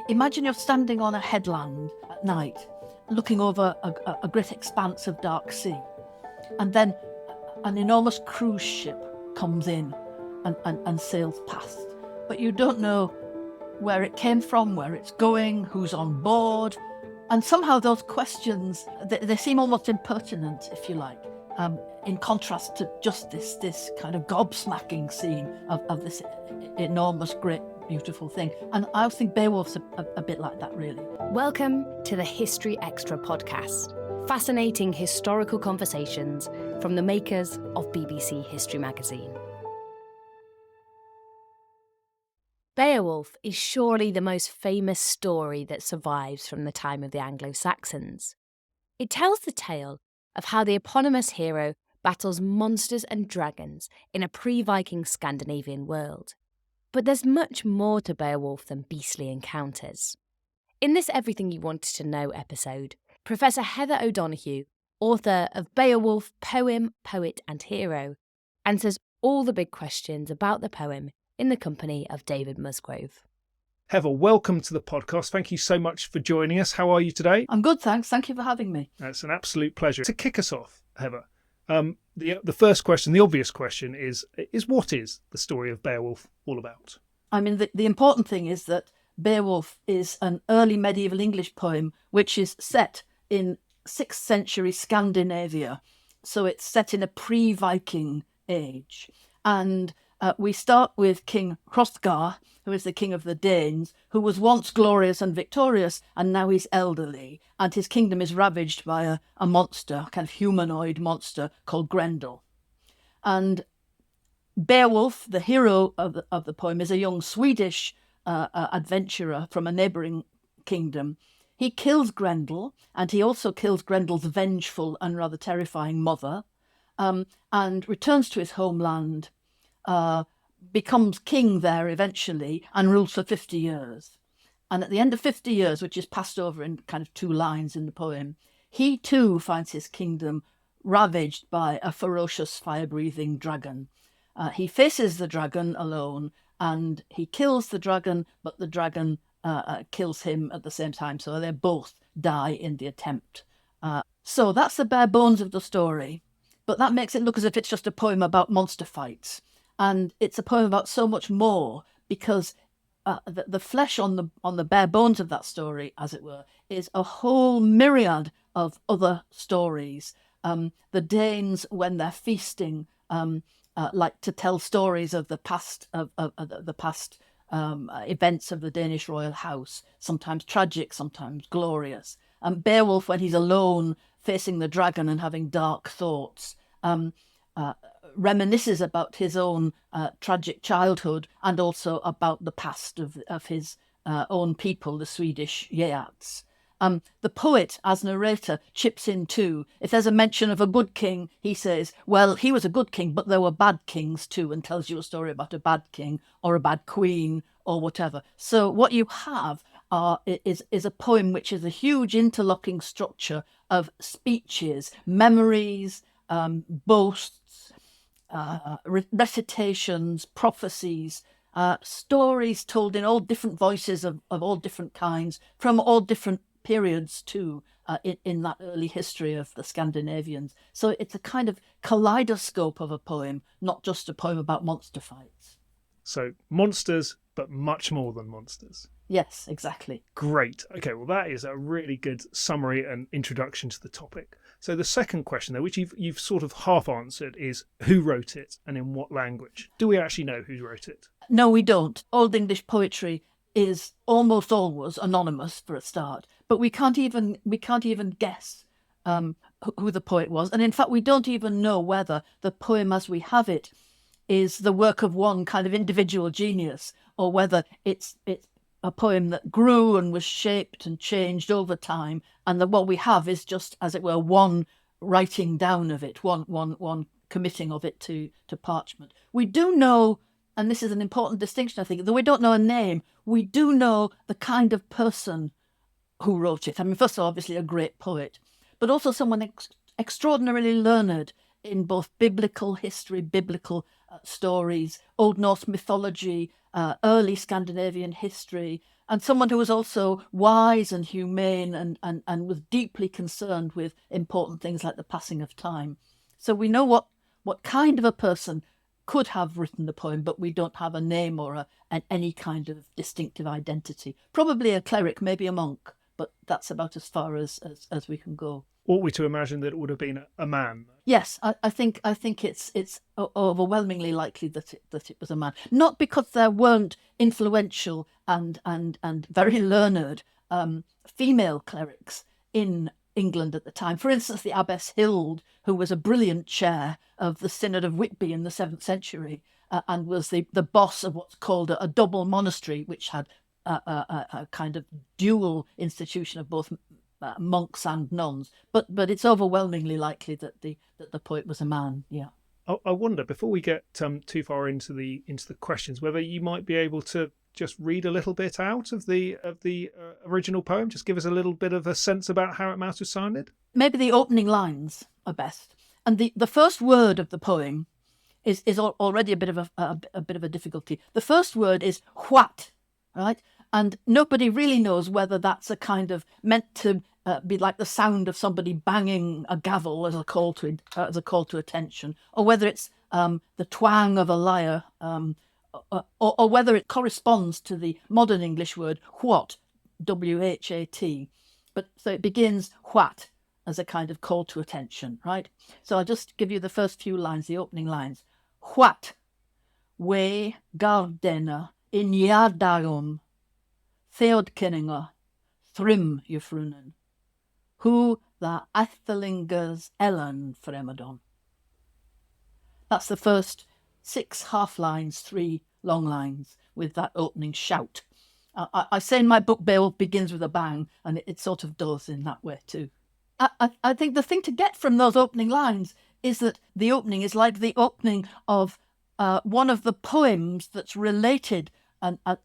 Imagine you're standing on a headland at night, looking over a great expanse of dark sea, and then an enormous cruise ship comes in and sails past. But you don't know where it came from, where it's going, who's on board. And somehow those questions, they seem almost impertinent, if you like, in contrast to just this kind of gobsmacking scene of this enormous, great, beautiful thing. And I think Beowulf's a bit like that, really. Welcome to the History Extra Podcast. Fascinating historical conversations from the makers of BBC History Magazine. Beowulf is surely the most famous story that survives from the time of the Anglo-Saxons. It tells the tale of how the eponymous hero battles monsters and dragons in a pre-Viking Scandinavian world. But there's much more to Beowulf than beastly encounters. In this Everything You Wanted to Know episode, Professor Heather O'Donoghue, author of Beowulf, Poem, Poet and Hero, answers all the big questions about the poem in the company of David Musgrove. Heather, welcome to the podcast. Thank you so much for joining us. How are you today? I'm good, thanks. Thank you for having me. It's an absolute pleasure. To kick us off, Heather, the first question, the obvious question is what is the story of Beowulf all about? I mean, the important thing is that Beowulf is an early medieval English poem which is set in 6th century Scandinavia. So it's set in a pre-Viking age. And we start with King Hrothgar, who is the king of the Danes, who was once glorious and victorious, and now he's elderly, and his kingdom is ravaged by a monster, a kind of humanoid monster called Grendel. And Beowulf, the hero of the poem, is a young Swedish adventurer from a neighbouring kingdom. He kills Grendel, and he also kills Grendel's vengeful and rather terrifying mother, and returns to his homeland, becomes king there eventually, and rules for 50 years. And at the end of 50 years, which is passed over in kind of 2 lines in the poem, he too finds his kingdom ravaged by a ferocious fire-breathing dragon. He faces the dragon alone, and he kills the dragon, but the dragon kills him at the same time, so they both die in the attempt. So that's the bare bones of the story, but that makes it look as if it's just a poem about monster fights. And it's a poem about so much more, because the flesh on the bare bones of that story, as it were, is a whole myriad of other stories. The Danes, when they're feasting, like to tell stories of the past events of the Danish royal house, sometimes tragic, sometimes glorious. Beowulf, when he's alone, facing the dragon and having dark thoughts, reminisces about his own tragic childhood, and also about the past of his own people, the Swedish Geats. The poet, as narrator, chips in too. If there's a mention of a good king, he says, well, he was a good king, but there were bad kings too, and tells you a story about a bad king or a bad queen or whatever. So what you have is a poem which is a huge interlocking structure of speeches, memories, boasts, recitations, prophecies, stories told in all different voices of all different kinds, from all different periods too, in that early history of the Scandinavians. So it's a kind of kaleidoscope of a poem, not just a poem about monster fights. So monsters, but much more than monsters. Yes, exactly. Great. Okay, well, that is a really good summary and introduction to the topic. So the second question, though, which you've sort of half answered, is who wrote it and in what language? Do we actually know who wrote it? No, we don't. Old English poetry is almost always anonymous for a start, but we can't even guess who the poet was. And in fact, we don't even know whether the poem as we have it is the work of one kind of individual genius, or whether it's a poem that grew and was shaped and changed over time, and that what we have is just, as it were, one writing down of it, one committing of it to parchment. We do know, and this is an important distinction, I think, though we don't know a name, we do know the kind of person who wrote it. I mean, first of all, obviously a great poet, but also someone extraordinarily learned in both biblical history, biblical stories, Old Norse mythology, early Scandinavian history, and someone who was also wise and humane and was deeply concerned with important things like the passing of time. So we know what kind of a person could have written the poem, but we don't have a name or any kind of distinctive identity. Probably a cleric, maybe a monk, but that's about as far as we can go. Ought we to imagine that it would have been a man? Yes, I think it's overwhelmingly likely that it was a man. Not because there weren't influential and very learned female clerics in England at the time. For instance, the Abbess Hild, who was a brilliant chair of the Synod of Whitby in the 7th century, and was the boss of what's called a double monastery, which had a kind of dual institution of both monks and nuns. But it's overwhelmingly likely that the poet was a man. Yeah. I wonder, before we get too far into the questions, whether you might be able to just read a little bit out of the original poem. Just give us a little bit of a sense about how it might have sounded. Maybe the opening lines are best. And the first word of the poem is already a bit of a difficulty. The first word is what, right? And nobody really knows whether that's a kind of meant to be like the sound of somebody banging a gavel as a call to attention, or whether it's the twang of a lyre, or whether it corresponds to the modern English word what, W-H-A-T. But so it begins what as a kind of call to attention, right? So I'll just give you the first few lines, the opening lines. What we gardena in jardarum theodkinninga thrim jufrunen who the athelingers ellen fremedon. That's the first 6 half lines, 3 long lines with that opening shout. I say in my book, Beowulf begins with a bang, and it sort of does in that way too. I think the thing to get from those opening lines is that the opening is like the opening of one of the poems that's related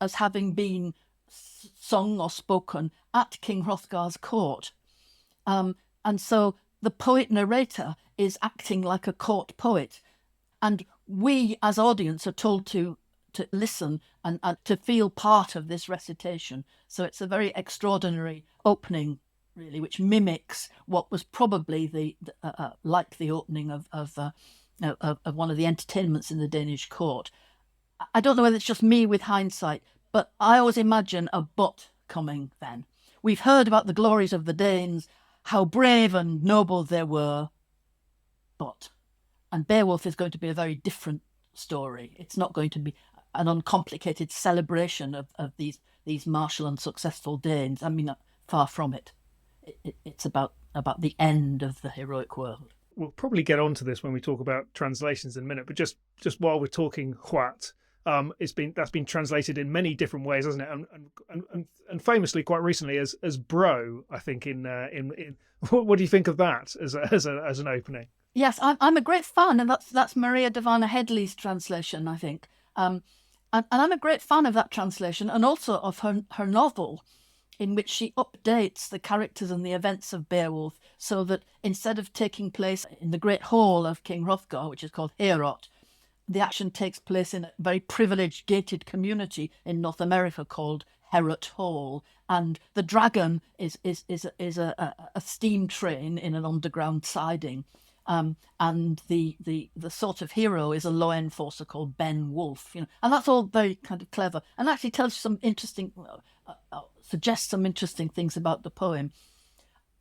as having been sung or spoken at King Hrothgar's court. And so the poet narrator is acting like a court poet. And we as audience are told to listen and to feel part of this recitation. So it's a very extraordinary opening, really, which mimics what was probably like the opening of one of the entertainments in the Danish court. I don't know whether it's just me with hindsight, but I always imagine a but coming then. We've heard about the glories of the Danes, how brave and noble they were, but. And Beowulf is going to be a very different story. It's not going to be an uncomplicated celebration of these martial and successful Danes. I mean, far from it. It's about the end of the heroic world. We'll probably get onto this when we talk about translations in a minute, but just while we're talking what, that's been translated in many different ways, hasn't it? And famously, quite recently, as bro, I think. In what do you think of that as an opening? Yes, I'm a great fan, and that's Maria Davana Headley's translation, I think. And I'm a great fan of that translation, and also of her novel, in which she updates the characters and the events of Beowulf, so that instead of taking place in the great hall of King Hrothgar, which is called Heorot, the action takes place in a very privileged gated community in North America called Heorot Hall, and the dragon is a steam train in an underground siding. And the sort of hero is a law enforcer called Ben Wolfe, and that's all very kind of clever, and actually tells some interesting, suggests some interesting things about the poem.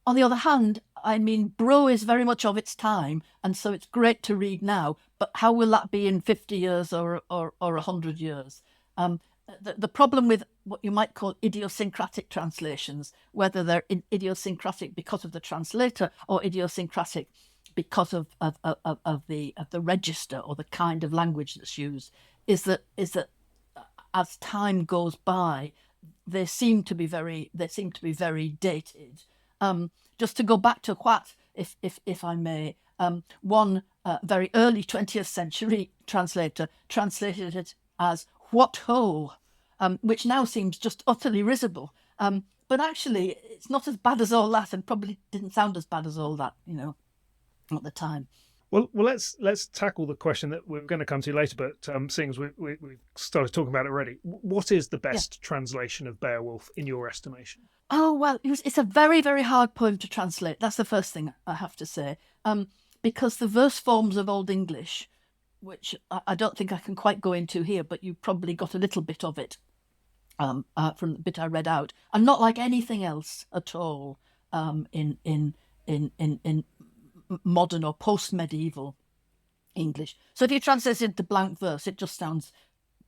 On the other hand, I mean, bro is very much of its time, and so it's great to read now. But how will that be in 50 years or 100 years? The problem with what you might call idiosyncratic translations, whether they're idiosyncratic because of the translator or idiosyncratic because of the register or the kind of language that's used, is that as time goes by, they seem to be very dated. Just to go back to what, if I may, one very early 20th century translator translated it as what ho, which now seems just utterly risible. But actually, it's not as bad as all that, and probably didn't sound as bad as all that, at the time. Well, let's tackle the question that we're going to come to later. But seeing as we started talking about it already, what is the best translation of Beowulf in your estimation? Oh, well, it's a very, very hard poem to translate. That's the first thing I have to say. Because the verse forms of Old English, which I don't think I can quite go into here, but you probably got a little bit of it from the bit I read out, are not like anything else at all in modern or post-medieval English. So if you translate it into blank verse, it just sounds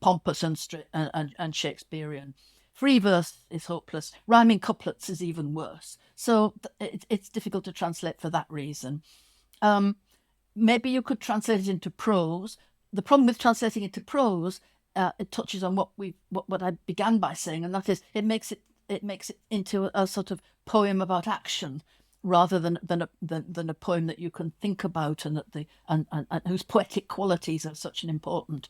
pompous and Shakespearean. Free verse is hopeless. Rhyming couplets is even worse. So it's difficult to translate for that reason. Maybe you could translate it into prose. The problem with translating into prose, it touches on what I began by saying, and that is it makes it into a sort of poem about action, rather than a poem that you can think about and whose poetic qualities are such an important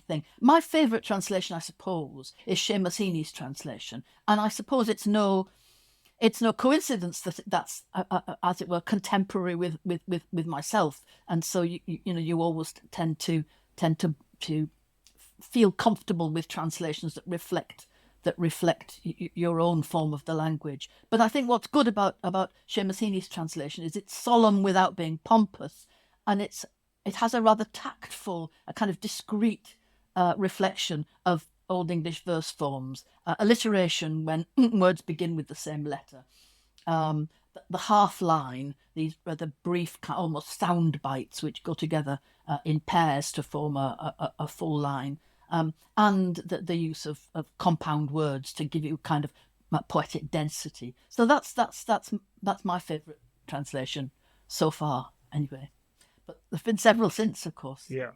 thing. My favourite translation, I suppose, is Seamus Heaney's translation, and I suppose it's no coincidence that that's as it were contemporary with myself, and so you always tend to feel comfortable with translations that reflect your own form of the language. But I think what's good about Seamus Heaney's translation is it's solemn without being pompous, and it has a rather tactful, a kind of discreet reflection of Old English verse forms, alliteration when words begin with the same letter. The half line, these rather brief, almost sound bites which go together in pairs to form a full line. And the use of compound words to give you kind of poetic density. So that's my favourite translation so far, anyway. But there've been several since, of course. Yeah.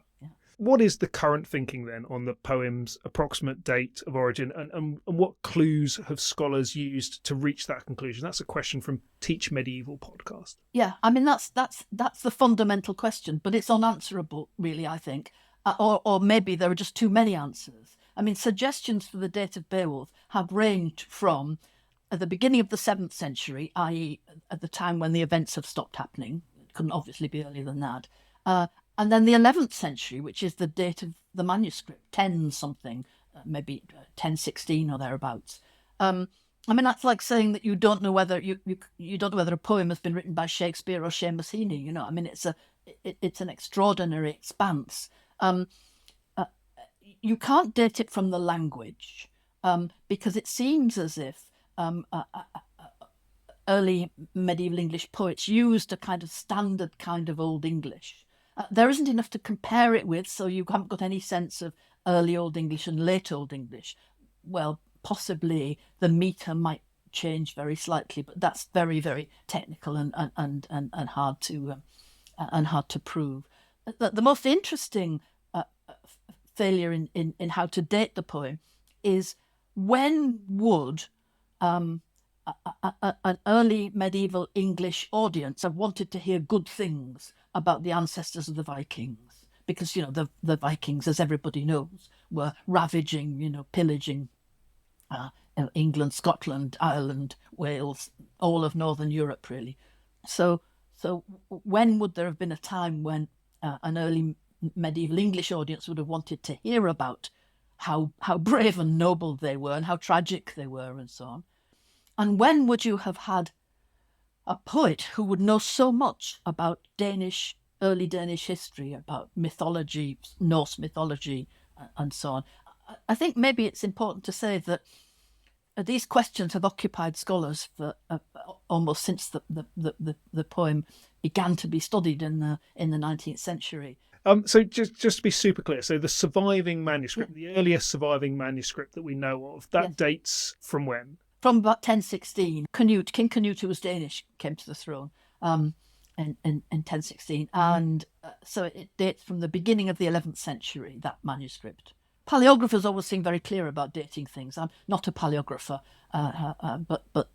What is the current thinking then on the poem's approximate date of origin, and what clues have scholars used to reach that conclusion? That's a question from Teach Medieval podcast. Yeah, I mean that's the fundamental question, but it's unanswerable, really, I think. Or maybe there are just too many answers. I mean, suggestions for the date of Beowulf have ranged from at the beginning of the 7th century, i.e. at the time when the events have stopped happening. It couldn't obviously be earlier than that. And then the 11th century, which is the date of the manuscript, 10 something, maybe 1016 or thereabouts. I mean, that's like saying that you don't know whether you don't know whether a poem has been written by Shakespeare or Seamus Heaney. I mean, it's an extraordinary expanse. You can't date it from the language because it seems as if early medieval English poets used a kind of standard kind of Old English. There isn't enough to compare it with, so you haven't got any sense of early Old English and late Old English. Well, possibly the metre might change very slightly, but that's very, very technical and hard to prove. The most interesting failure in how to date the poem is when would an early medieval English audience have wanted to hear good things about the ancestors of the Vikings, because the Vikings, as everybody knows, were ravaging, pillaging England, Scotland, Ireland, Wales, all of Northern Europe, really. So when would there have been a time when an early medieval English audience would have wanted to hear about how brave and noble they were and how tragic they were and so on? And when would you have had a poet who would know so much about early Danish history, about mythology, Norse mythology, and so on? I think maybe it's important to say that these questions have occupied scholars for almost since the poem began to be studied in the 19th century. So just to be super clear, so the surviving manuscript, the earliest surviving manuscript that we know of, that dates from when? From about 1016. King Canute, who was Danish, came to the throne in 1016. And so it dates from the beginning of the 11th century, that manuscript. Paleographers always seem very clear about dating things. I'm not a paleographer, but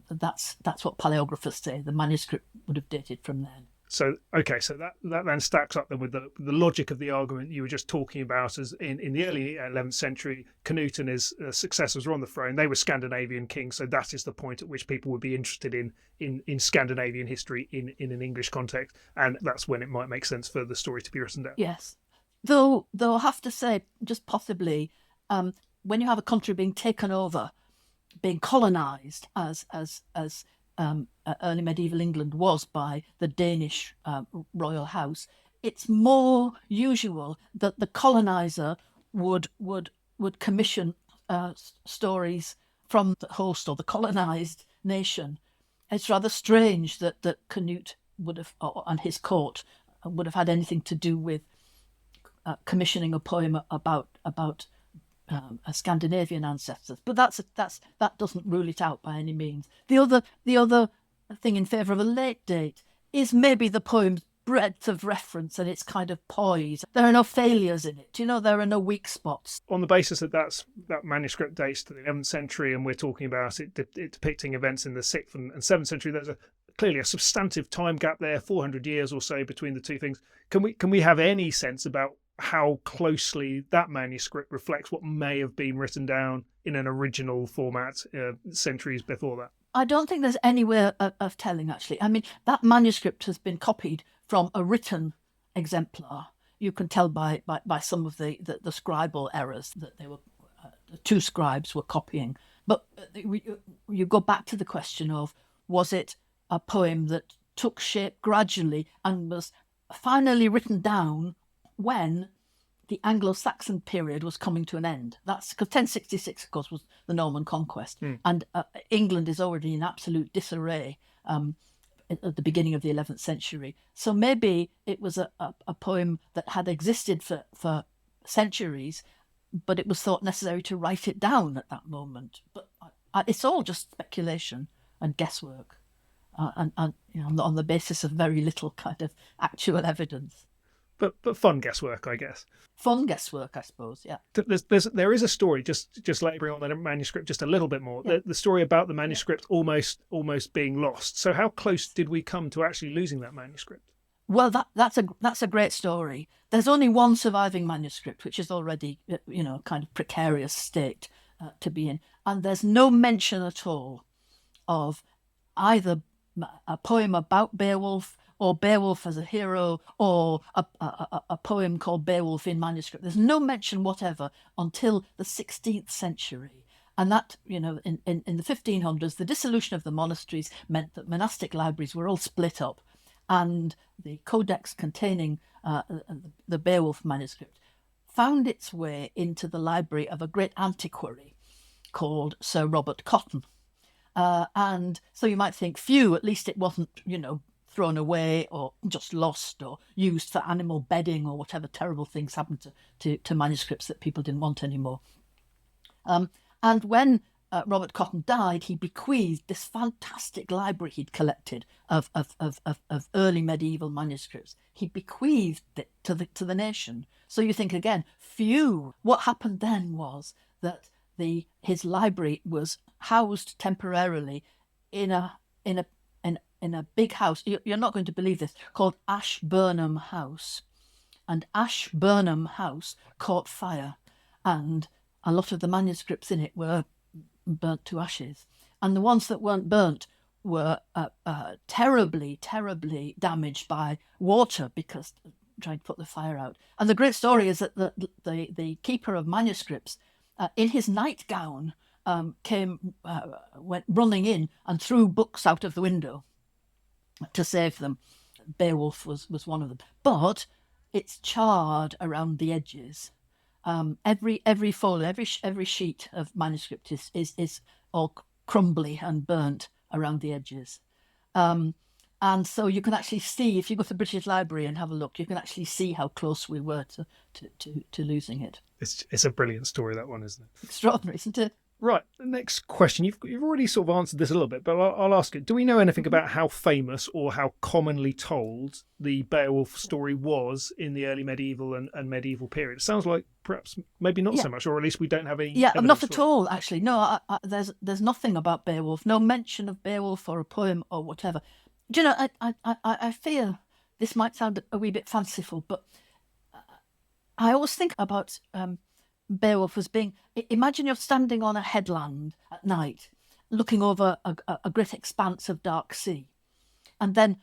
that's what paleographers say. The manuscript would have dated from then. So that then stacks up then with the logic of the argument you were just talking about, as in the early 11th century, Canute and his successors were on the throne. They were Scandinavian kings, so that is the point at which people would be interested in Scandinavian history in an English context, and that's when it might make sense for the story to be written down. Yes. Though I have to say, just possibly, when you have a country being taken over, being colonised as early medieval England was by the Danish royal house, it's more usual that the colonizer would commission stories from the host or the colonised nation. It's rather strange that Canute would have, and his court, would have had anything to do with commissioning a poem about a Scandinavian ancestors, but that doesn't rule it out by any means. The other thing in favour of a late date is maybe the poem's breadth of reference and its kind of poise. There are no failures in it, there are no weak spots. On the basis that manuscript dates to the 11th century, and we're talking about it depicting events in the 6th and 7th century, there's clearly a substantive time gap there, 400 years or so between the two things. Can we have any sense about how closely that manuscript reflects what may have been written down in an original format centuries before that? I don't think there's any way of telling, actually. I mean, that manuscript has been copied from a written exemplar. You can tell by some of the scribal errors that they were the two scribes were copying. But you go back to the question of, was it a poem that took shape gradually and was finally written down when the Anglo-Saxon period was coming to an end? That's because 1066, of course, was the Norman conquest, and England is already in absolute disarray at the beginning of the 11th century. So maybe it was a poem that had existed for centuries, but it was thought necessary to write it down at that moment. But it's all just speculation and guesswork, and on the basis of very little kind of actual evidence. But fun guesswork, I guess. Fun guesswork, I suppose, yeah. There is a story, just let me bring on the manuscript just a little bit more. Yeah. The story about the manuscript almost being lost. So how close did we come to actually losing that manuscript? Well, that's a great story. There's only one surviving manuscript, which is already, kind of precarious state to be in. And there's no mention at all of either a poem about Beowulf or Beowulf as a hero, or a poem called Beowulf in manuscript. There's no mention whatever until the 16th century. And that, in the 1500s, the dissolution of the monasteries meant that monastic libraries were all split up, and the codex containing the Beowulf manuscript found its way into the library of a great antiquary called Sir Robert Cotton. And so you might think, phew, at least it wasn't, thrown away or just lost or used for animal bedding or whatever terrible things happened to manuscripts that people didn't want anymore. And when Robert Cotton died, he bequeathed this fantastic library he'd collected of early medieval manuscripts. He bequeathed it to the nation. So you think again, phew. What happened then was that his library was housed temporarily in a big house. You're not going to believe this, called Ashburnham House. And Ashburnham House caught fire, and a lot of the manuscripts in it were burnt to ashes. And the ones that weren't burnt were terribly, terribly damaged by water, because trying to put the fire out. And the great story is that the keeper of manuscripts, in his nightgown, went running in and threw books out of the window to save them. Beowulf was one of them. But it's charred around the edges. Every folio, every sheet of manuscript is all crumbly and burnt around the edges. And so you can actually see, if you go to the British Library and have a look, you can actually see how close we were to losing it. It's a brilliant story, that one, isn't it? Extraordinary, isn't it? Right, the next question. You've already sort of answered this a little bit, but I'll ask it. Do we know anything about how famous or how commonly told the Beowulf story was in the early medieval and medieval period? It sounds like perhaps maybe not so much, or at least we don't have any. Yeah, not at all, actually. No, there's nothing about Beowulf, no mention of Beowulf or a poem or whatever. Do you know, I fear this might sound a wee bit fanciful, but I always think about Beowulf as being, imagine you're standing on a headland at night, looking over a great expanse of dark sea, and then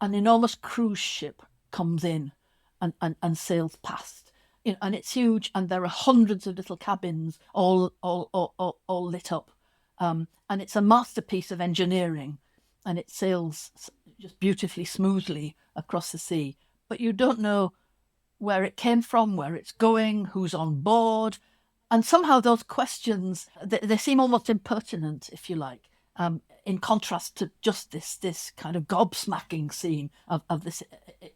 an enormous cruise ship comes in and sails past. And it's huge, and there are hundreds of little cabins all lit up. And it's a masterpiece of engineering, and it sails just beautifully, smoothly across the sea. But you don't know where it came from, where it's going, who's on board. And somehow those questions, they seem almost impertinent, if you like, in contrast to just this kind of gobsmacking scene of this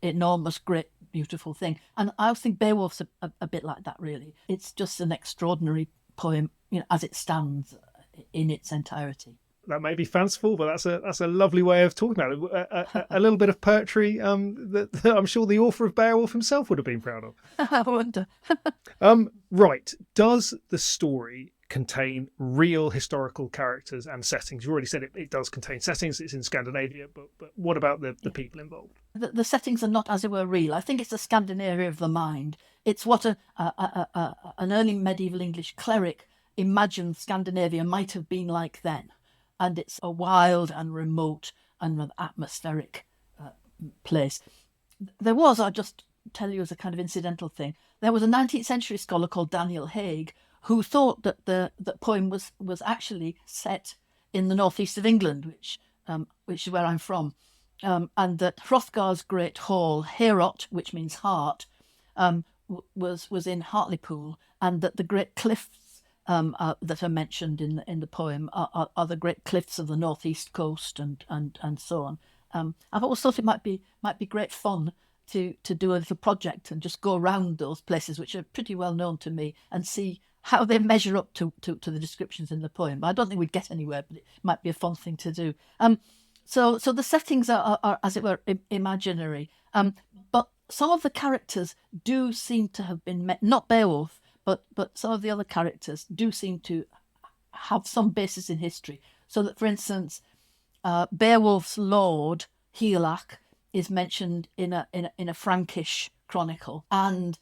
enormous, great, beautiful thing. And I think Beowulf's a bit like that, really. It's just an extraordinary poem, as it stands in its entirety. That may be fanciful, but that's a lovely way of talking about it. A little bit of poetry that I'm sure the author of Beowulf himself would have been proud of. I wonder. Right. Does the story contain real historical characters and settings? You already said it does contain settings. It's in Scandinavia, but what about the people involved? The settings are not, as it were, real. I think it's a Scandinavia of the mind. It's what an early medieval English cleric imagined Scandinavia might have been like then. And it's a wild and remote and atmospheric place. There was, I'll just tell you as a kind of incidental thing, there was a 19th century scholar called Daniel Haig who thought that the poem was actually set in the northeast of England, which is where I'm from, and that Hrothgar's great hall, Heorot, which means heart, was in Hartlepool, and that the great cliffs that are mentioned in the poem are the great cliffs of the northeast coast and so on. I've always thought it might be great fun to do a little project and just go around those places, which are pretty well known to me, and see how they measure up to the descriptions in the poem. I don't think we'd get anywhere, but it might be a fun thing to do. So the settings are as it were imaginary, but some of the characters do seem to have been not Beowulf, but some of the other characters do seem to have some basis in history. So that, for instance, Beowulf's lord Higelac is mentioned in a Frankish chronicle, and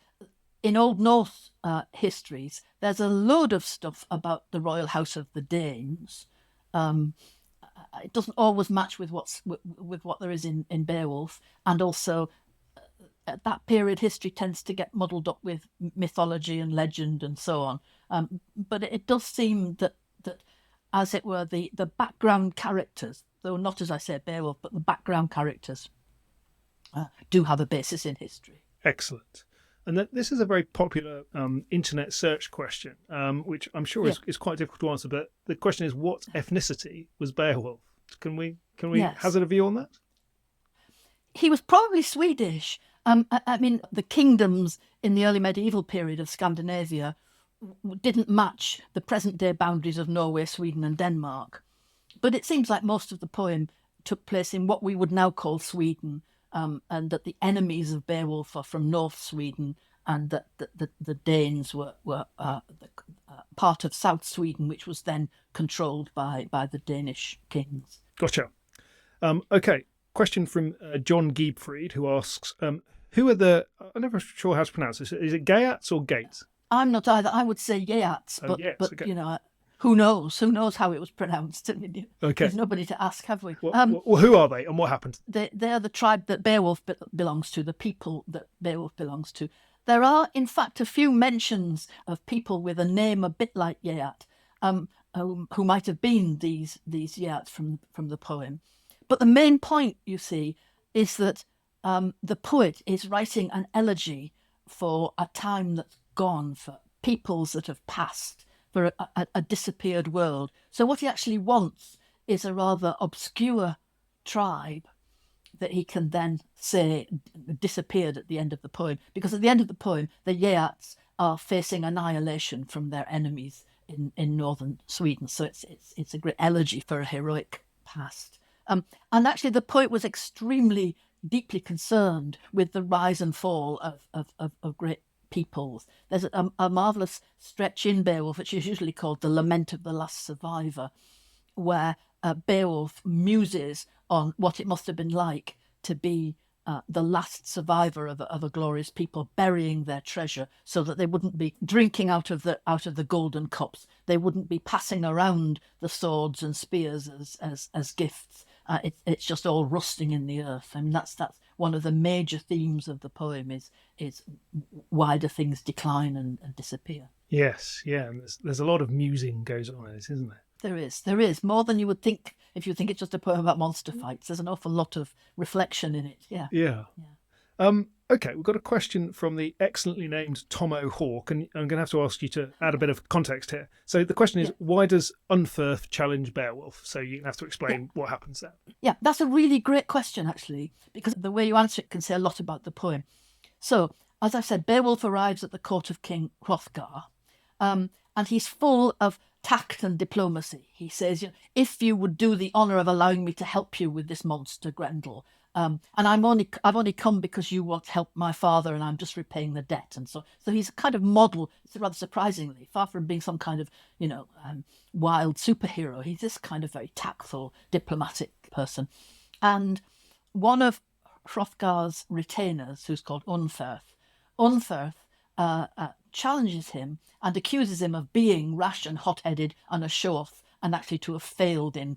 in Old Norse histories, there's a load of stuff about the royal house of the Danes. It doesn't always match with what there is in Beowulf, and also at that period, history tends to get muddled up with mythology and legend and so on. But it does seem that, as it were, the background characters, though not, as I said, Beowulf, but the background characters do have a basis in history. Excellent. And this is a very popular internet search question, which I'm sure is quite difficult to answer. But the question is, what ethnicity was Beowulf? Can we hazard a view on that? He was probably Swedish. I mean, the kingdoms in the early medieval period of Scandinavia didn't match the present-day boundaries of Norway, Sweden and Denmark. But it seems like most of the poem took place in what we would now call Sweden, and that the enemies of Beowulf are from North Sweden, and that the Danes were part of South Sweden, which was then controlled by the Danish kings. Gotcha. Okay. Question from John Giebfried, who asks, who are the... I'm never sure how to pronounce this. Is it Geats or Gates? I'm not either. I would say Yeats, but okay. Who knows? Who knows how it was pronounced? Okay. There's nobody to ask, have we? Well, who are they and what happened? They are the tribe that Beowulf belongs to, the people that Beowulf belongs to. There are, in fact, a few mentions of people with a name a bit like Yeat, who might have been these Yeats from the poem. But the main point, you see, is that the poet is writing an elegy for a time that's gone, for peoples that have passed, for a disappeared world. So what he actually wants is a rather obscure tribe that he can then say disappeared at the end of the poem. Because at the end of the poem, the Yeats are facing annihilation from their enemies in northern Sweden. So it's a great elegy for a heroic past. And actually, the poet was extremely deeply concerned with the rise and fall of great peoples. There's a marvellous stretch in Beowulf, which is usually called The Lament of the Last Survivor, where Beowulf muses on what it must have been like to be the last survivor of a glorious people burying their treasure so that they wouldn't be drinking out of the golden cups. They wouldn't be passing around the swords and spears as gifts. It's just all rusting in the earth. And that's one of the major themes of the poem is why do things decline and disappear? Yes, yeah, and there's a lot of musing goes on in this, isn't there? There is more than you would think if you think it's just a poem about monster fights. There's an awful lot of reflection in it. Yeah. Okay, we've got a question from the excellently named Tomo Hawk, and I'm going to have to ask you to add a bit of context here. So the question is, why does Unferth challenge Beowulf? So you're going to have to explain what happens there. Yeah, that's a really great question, actually, because the way you answer it can say a lot about the poem. So, as I said, Beowulf arrives at the court of King Hrothgar, and he's full of tact and diplomacy. He says, if you would do the honour of allowing me to help you with this monster Grendel, and I've only come because you want to help my father, and I'm just repaying the debt. And so he's a kind of model. Rather surprisingly, far from being some kind of wild superhero, he's this kind of very tactful, diplomatic person. And one of Hrothgar's retainers, who's called Unferth, challenges him and accuses him of being rash and hot-headed and a show-off, and actually to have failed in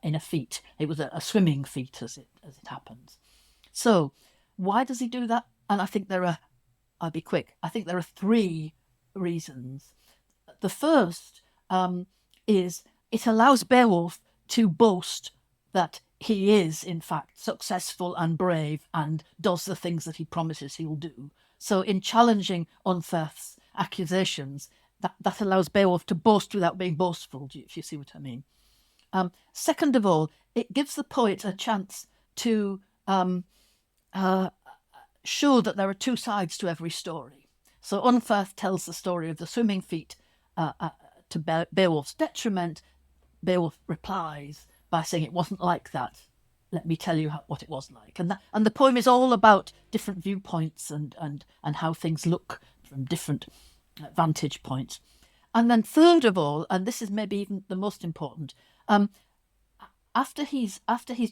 a feat. It was a swimming feat, as it happens. So why does he do that? And I think I'll be quick. I think there are three reasons. The first is it allows Beowulf to boast that he is, in fact, successful and brave and does the things that he promises he'll do. So in challenging Unferth's accusations, that allows Beowulf to boast without being boastful, if you see what I mean. Second of all, it gives the poet a chance to show that there are two sides to every story. So Unferth tells the story of the swimming feat to Beowulf's detriment. Beowulf replies by saying, it wasn't like that. Let me tell you what it was like. And the poem is all about different viewpoints and how things look from different vantage points. And then third of all, and this is maybe even the most important, after he's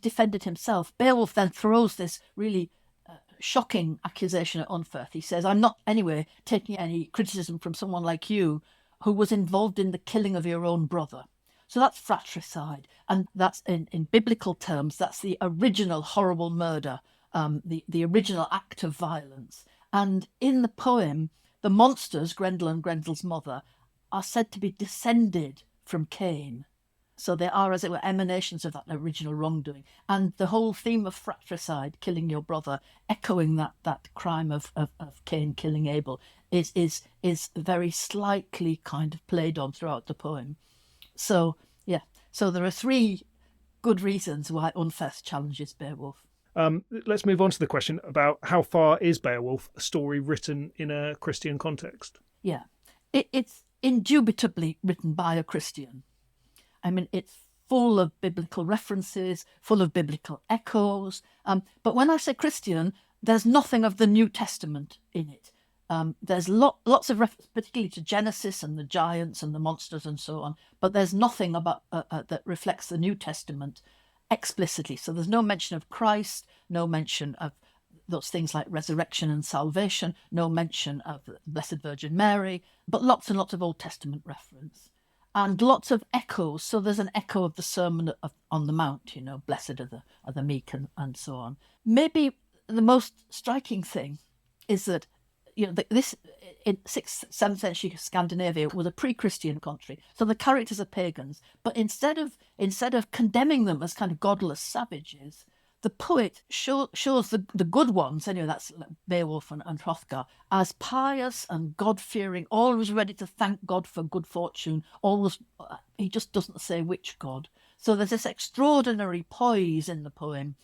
defended himself, Beowulf then throws this really shocking accusation at Unferth. He says, I'm not anyway taking any criticism from someone like you who was involved in the killing of your own brother. So that's fratricide, and that's in biblical terms, that's the original horrible murder, the original act of violence. And in the poem, the monsters, Grendel and Grendel's mother, are said to be descended from Cain. So they are, as it were, emanations of that original wrongdoing. And the whole theme of fratricide, killing your brother, echoing that crime of Cain killing Abel, is very slightly kind of played on throughout the poem. So there are three good reasons why Unferth challenges Beowulf. Let's move on to the question about how far is Beowulf a story written in a Christian context? Yeah, it's indubitably written by a Christian. I mean, it's full of biblical references, full of biblical echoes. But when I say Christian, there's nothing of the New Testament in it. There's lots of reference, particularly to Genesis and the giants and the monsters and so on, but there's nothing about that reflects the New Testament explicitly. So there's no mention of Christ, no mention of those things like resurrection and salvation, no mention of the Blessed Virgin Mary, but lots and lots of Old Testament reference. And lots of echoes. So there's an echo of the Sermon on the Mount, blessed are the meek and so on. Maybe the most striking thing is that this in 6th, 7th century Scandinavia was a pre-Christian country, so the characters are pagans. But instead of condemning them as kind of godless savages, the poet shows the good ones, anyway, that's like Beowulf and Hrothgar, as pious and God-fearing, always ready to thank God for good fortune. Always, he just doesn't say which God. So there's this extraordinary poise in the poem,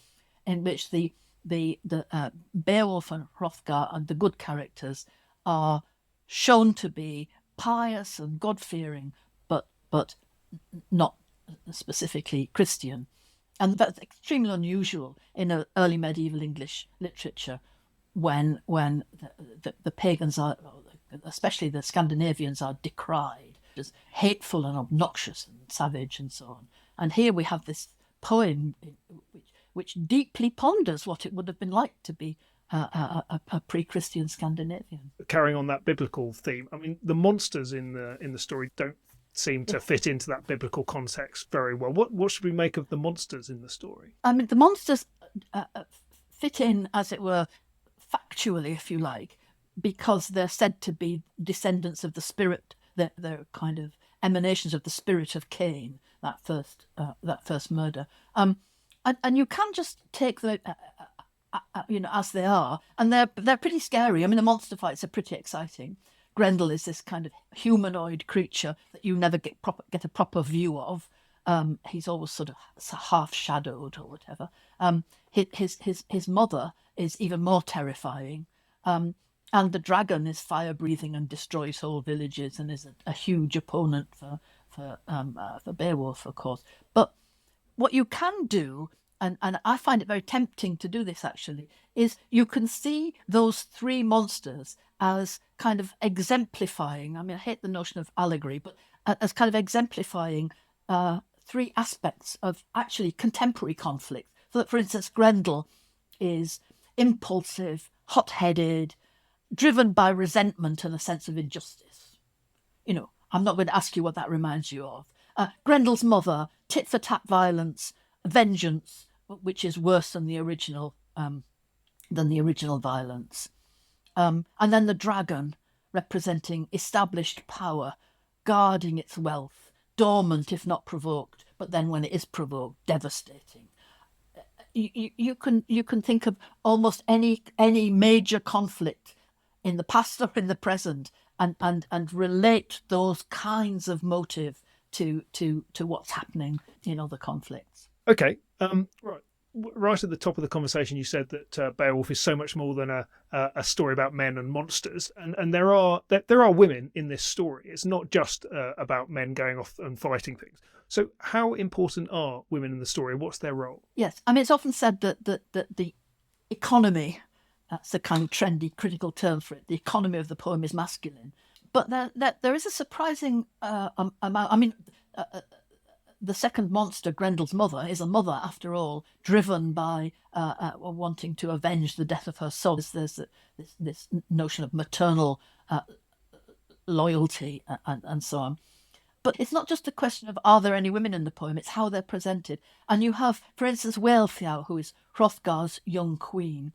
in which the Beowulf and Hrothgar and the good characters are shown to be pious and God-fearing, but not specifically Christian. And that's extremely unusual in early medieval English literature, when the pagans are, especially the Scandinavians, are decried as hateful and obnoxious and savage and so on. And here we have this poem which deeply ponders what it would have been like to be a pre-Christian Scandinavian. Carrying on that biblical theme, I mean, the monsters in the story don't seem to fit into that biblical context very well. What should we make of the monsters in the story? I mean, the monsters fit in, as it were, factually, if you like, because they're said to be descendants of the spirit. They're kind of emanations of the spirit of Cain, that first murder. And you can just take them, as they are, and they're pretty scary. I mean, the monster fights are pretty exciting. Grendel is this kind of humanoid creature that you never get a proper view of. He's always sort of half shadowed or whatever. His mother is even more terrifying. And the dragon is fire breathing and destroys whole villages and is a huge opponent for Beowulf, of course. But what you can do, and I find it very tempting to do this actually, is you can see those three monsters as kind of exemplifying. I mean, I hate the notion of allegory, but as kind of exemplifying three aspects of actually contemporary conflict. So that, for instance, Grendel is impulsive, hot-headed, driven by resentment and a sense of injustice. I'm not going to ask you what that reminds you of. Grendel's mother, tit-for-tat violence, vengeance, which is worse than the original violence. And then the dragon, representing established power, guarding its wealth, dormant if not provoked, but then when it is provoked, devastating. You can think of almost any major conflict in the past or in the present and relate those kinds of motive to what's happening in other conflicts. Okay, right at the top of the conversation, you said that Beowulf is so much more than a story about men and monsters, and there are women in this story. It's not just about men going off and fighting things. So, how important are women in the story? What's their role? Yes, I mean, it's often said that the economy, that's a kind of trendy critical term for it, the economy of the poem is masculine, but there is a surprising amount. I mean. The second monster, Grendel's mother, is a mother, after all, driven by wanting to avenge the death of her son. There's this notion of maternal loyalty and so on. But it's not just a question of are there any women in the poem, it's how they're presented. And you have, for instance, Wealhtheow, who is Hrothgar's young queen,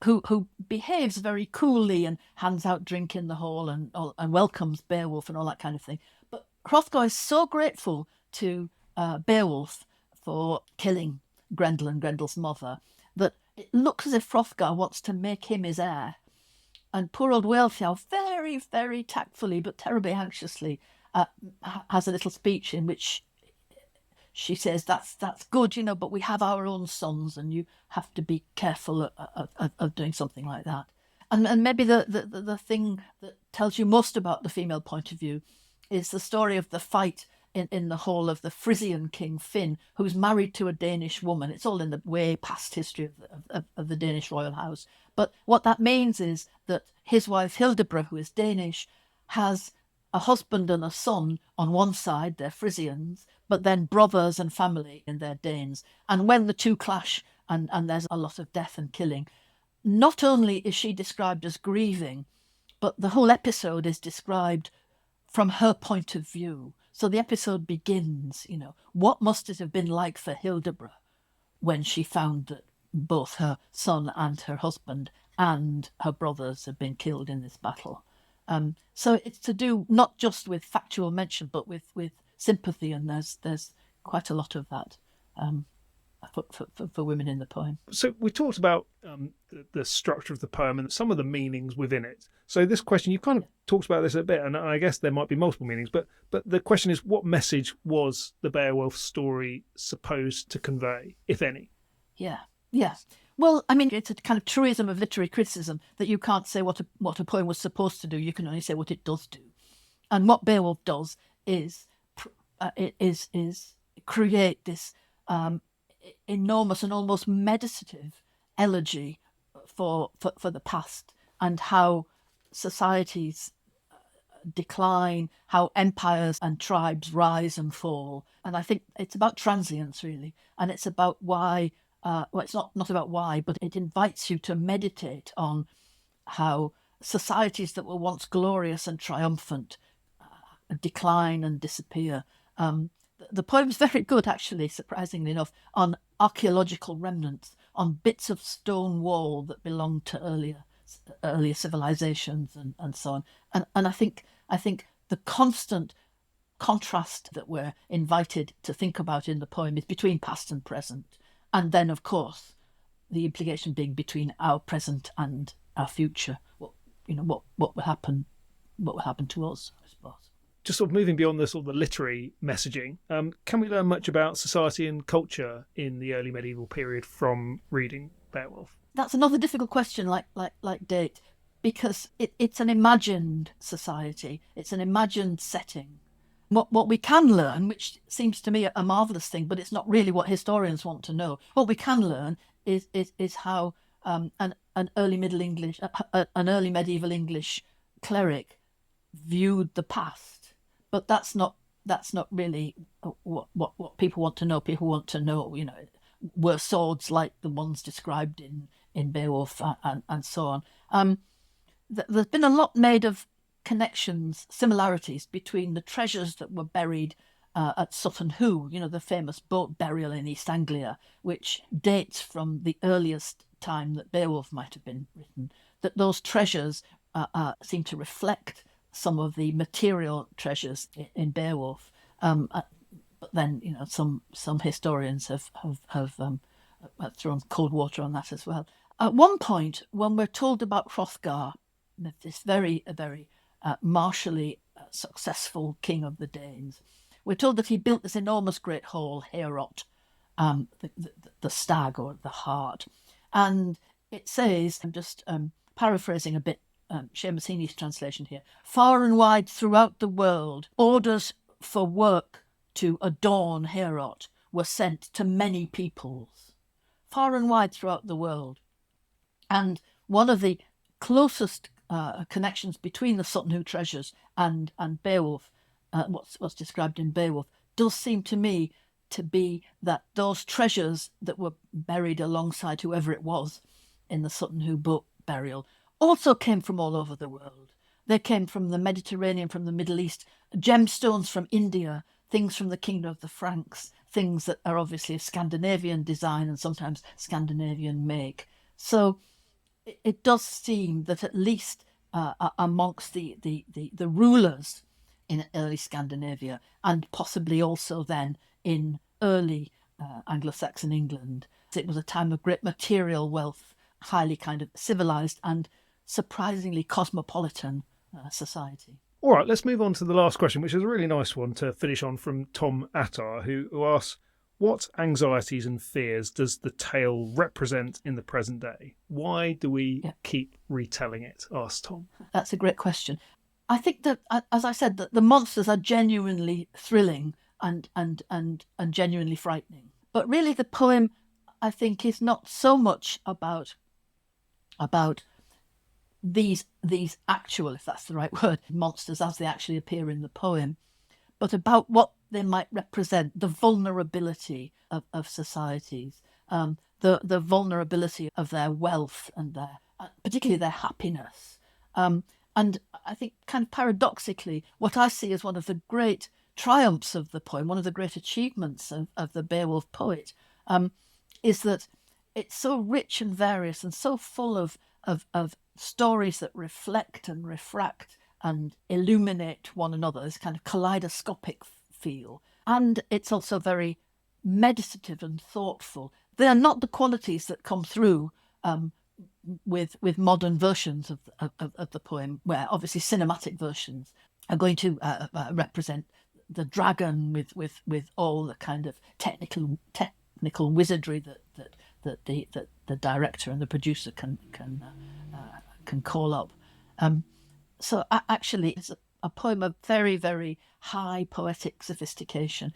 who behaves very coolly and hands out drink in the hall and welcomes Beowulf and all that kind of thing. But Hrothgar is so grateful to Beowulf for killing Grendel and Grendel's mother that it looks as if Hrothgar wants to make him his heir. And poor old Wealhtheow, very, very tactfully but terribly anxiously, has a little speech in which she says, that's good, but we have our own sons and you have to be careful of doing something like that. And maybe the thing that tells you most about the female point of view is the story of the fight in the hall of the Frisian king Finn, who's married to a Danish woman. It's all in the way past history of the Danish royal house. But what that means is that his wife Hildebra, who is Danish, has a husband and a son on one side, they're Frisians, but then brothers and family, and they're Danes. And when the two clash and there's a lot of death and killing, not only is she described as grieving, but the whole episode is described from her point of view. So the episode begins, what must it have been like for Hildebra when she found that both her son and her husband and her brothers had been killed in this battle. So it's to do not just with factual mention, but with sympathy, and there's quite a lot of that for women in the poem. So we talked about the structure of the poem and some of the meanings within it. So this question, you've kind of talked about this a bit, and I guess there might be multiple meanings, but the question is, what message was the Beowulf story supposed to convey, if any? Yeah. Well, I mean, it's a kind of truism of literary criticism that you can't say what a poem was supposed to do. You can only say what it does do. And what Beowulf does is create this enormous and almost meditative elegy for the past and how societies decline, how empires and tribes rise and fall. And I think it's about transience, really. And it's about why well, it's not about why, but it invites you to meditate on how societies that were once glorious and triumphant decline and disappear. The poem's very good, actually, surprisingly enough, on archaeological remnants, on bits of stone wall that belonged to earlier civilizations and so on. And I think the constant contrast that we're invited to think about in the poem is between past and present, and then, of course, the implication being between our present and our future. What will happen to us, I suppose. Just sort of moving beyond the sort of the literary messaging, can we learn much about society and culture in the early medieval period from reading Beowulf? That's another difficult question, like date, because it's an imagined society. It's an imagined setting. What we can learn, which seems to me a marvellous thing, but it's not really what historians want to know. What we can learn is how an early medieval English cleric viewed the past. But that's not really what people want to know. People want to know, were swords like the ones described in Beowulf and so on. There's been a lot made of connections, similarities between the treasures that were buried at Sutton Hoo, the famous boat burial in East Anglia, which dates from the earliest time that Beowulf might have been written, that those treasures seem to reflect some of the material treasures in Beowulf. But then, some historians have thrown cold water on that as well. At one point, when we're told about Hrothgar, this very martially successful king of the Danes, we're told that he built this enormous great hall, Heorot, the stag or the hart. And it says, I'm just paraphrasing a bit, Seamus Heaney's translation here, far and wide throughout the world, orders for work to adorn Heorot were sent to many peoples. Far and wide throughout the world. And one of the closest connections between the Sutton Hoo treasures and Beowulf, what's described in Beowulf, does seem to me to be that those treasures that were buried alongside whoever it was in the Sutton Hoo boat burial also came from all over the world. They came from the Mediterranean, from the Middle East, gemstones from India, things from the kingdom of the Franks, things that are obviously of Scandinavian design and sometimes Scandinavian make. So it does seem that at least amongst the rulers in early Scandinavia, and possibly also then in early Anglo-Saxon England, it was a time of great material wealth, highly kind of civilized and surprisingly cosmopolitan society. All right, let's move on to the last question, which is a really nice one to finish on, from Tom Attar, who asks, what anxieties and fears does the tale represent in the present day? Why do we keep retelling it? Asked Tom. That's a great question. I think that, as I said, that the monsters are genuinely thrilling and genuinely frightening. But really the poem, I think, is not so much about these actual, if that's the right word, monsters as they actually appear in the poem, but about what they might represent, the vulnerability of societies, the vulnerability of their wealth and their, particularly their happiness. And I think kind of paradoxically, what I see as one of the great triumphs of the poem, one of the great achievements of the Beowulf poet, is that it's so rich and various and so full of stories that reflect and refract and illuminate one another, this kind of kaleidoscopic feel. And it's also very meditative and thoughtful. They are not the qualities that come through with modern versions of the poem, where obviously cinematic versions are going to represent the dragon with all the kind of technical wizardry that the director and the producer can call up. So actually, it's a poem of very, very high poetic sophistication.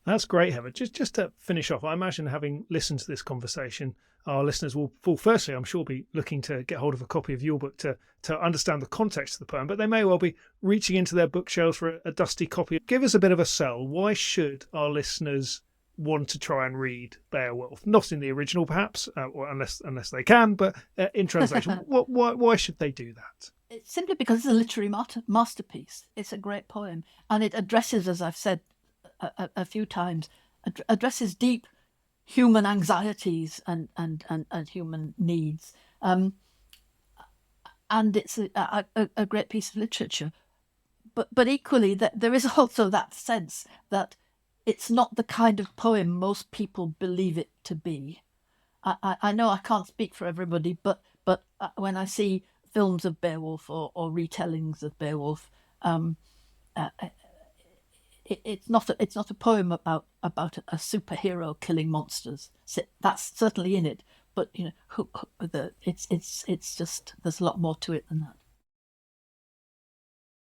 That's great, Heather. Just to finish off, I imagine, having listened to this conversation, our listeners will firstly, I'm sure, be looking to get hold of a copy of your book to understand the context of the poem, but they may well be reaching into their bookshelves for a dusty copy. Give us a bit of a sell. Why should our listeners want to try and read Beowulf? Not in the original, perhaps, or unless they can, but in translation. Why should they do that? It's simply because it's a literary masterpiece. It's a great poem, and it addresses, as I've said a few times, addresses deep human anxieties and human needs. And it's a great piece of literature. But equally, that there is also that sense that it's not the kind of poem most people believe it to be. I know I can't speak for everybody, but when I see films of Beowulf or retellings of Beowulf, it's not a poem about a superhero killing monsters. That's certainly in it, but it's just there's a lot more to it than that.